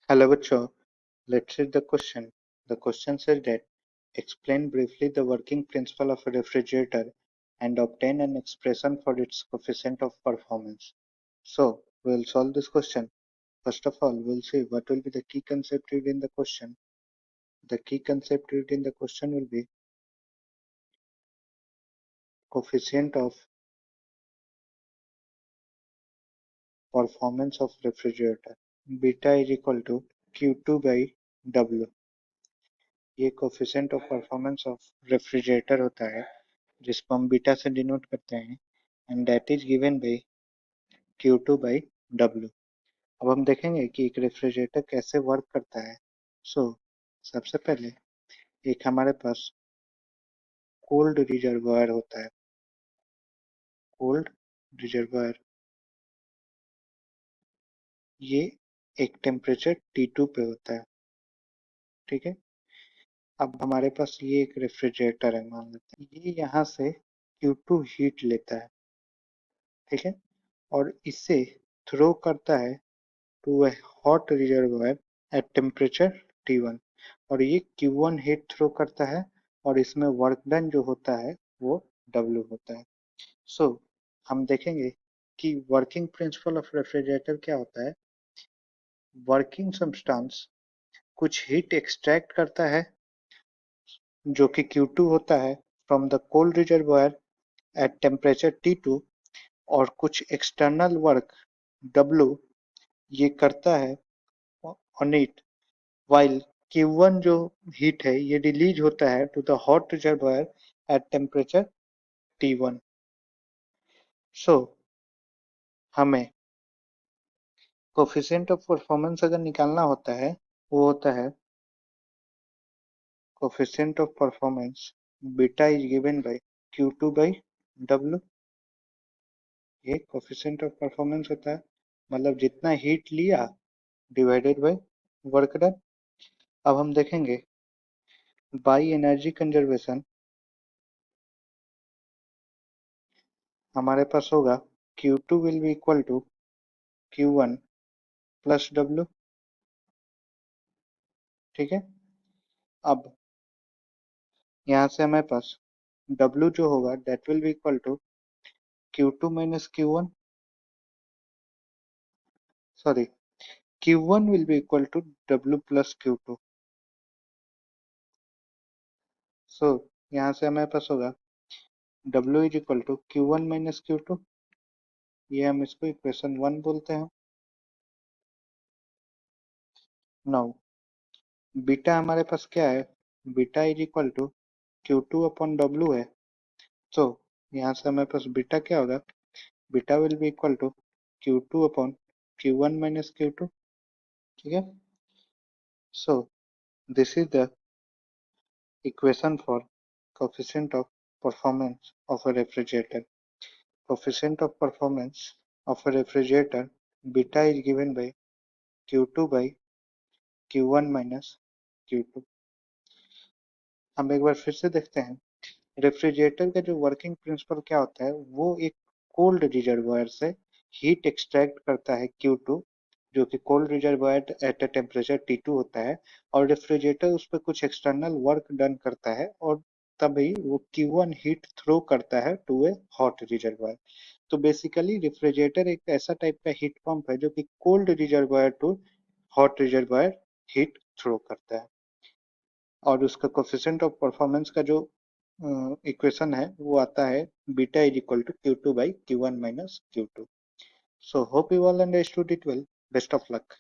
Hello बच्चों, let's read the question. The question says that explain briefly the working principle of a refrigerator and obtain an expression for its coefficient of performance. So, we'll solve this question. First of all, we'll see what will be the key concept read in the question. The key concept read in the question will be coefficient of performance of refrigerator. Beta is equal to Q2 by W. ये coefficient of performance of refrigerator होता है जिसको हम beta से denote करते हैं and that is given by Q2 by W। अब हम देखेंगे कि एक रेफ्रिजरेटर कैसे वर्क करता है। सबसे पहले एक हमारे पास कोल्ड रिजर्वायर होता है। कोल्ड रिजर्वायर ये एक टेम्परेचर T2 पे होता है, ठीक है। अब हमारे पास ये एक रेफ्रिजरेटर है, मान लेते हैं ये यहाँ से Q2 हीट लेता है, ठीक है, और इसे थ्रो करता है to a hot reservoir at temperature T1 और ये Q1 हीट थ्रो करता है और इसमें वर्क डन जो होता है वो W होता है। हम देखेंगे कि वर्किंग प्रिंसिपल ऑफ रेफ्रिजरेटर क्या होता है। वर्किंग सब्सटेंस कुछ हीट एक्सट्रैक्ट करता है जो कि Q2 होता है from the cold reservoir at temperature T2 और कुछ एक्सटर्नल वर्क W ये करता है ऑन इट while Q1 जो हीट है ये रिलीज होता है to the hot reservoir at temperature T1। हमें कोफिशिएंट ऑफ परफॉर्मेंस अगर निकालना होता है वो होता है coefficient of performance beta is given by Q2 by W। ये कोफिशिएंट ऑफ परफॉर्मेंस होता है, मतलब जितना हीट लिया डिवाइडेड बाय वर्क डन। अब हम देखेंगे बाय एनर्जी कंजर्वेशन हमारे पास होगा Q2 will be equal to Q1 plus W, ठीक है। अब यहाँ से हमारे पास W जो होगा that will be equal to Q2 minus Q1, sorry Q1 will be equal to W plus Q2। यहाँ से हमारे पास होगा W is equal to Q1 minus Q2, ये हम इसको इक्वेशन 1 बोलते हैं। नाउ बीटा हमारे पास क्या है, beta is equal to Q2 upon W है। यहाँ से हमारे पास बीटा क्या होगा, beta will be equal to Q2 upon Q1 minus Q2, ठीक है। This is the equation for coefficient of performance of a refrigerator. Coefficient of performance of a refrigerator beta is given by Q2 by Q1 minus Q2। हम एक बार फिर से देखते हैं refrigerator का जो वर्किंग प्रिंसिपल क्या होता है, वो एक कोल्ड रिजर्वायर से हीट एक्सट्रैक्ट करता है Q2 जो कि cold reservoir at a temperature T2 होता है और रेफ्रिजरेटर उस पर कुछ एक्सटर्नल वर्क डन करता है और तभी वो Q1 हीट थ्रो करता है टू ए हॉट रिजर्वायर। तो बेसिकली रेफ्रिजरेटर एक ऐसा टाइप का हीट पंप है जो कि cold reservoir to hot reservoir heat throw करता है और उसका कोफिशिएंट ऑफ परफॉर्मेंस का जो इक्वेशन है वो आता है beta is equal to Q2 by Q1 minus Q2। So hope you all understood it well. Best of luck.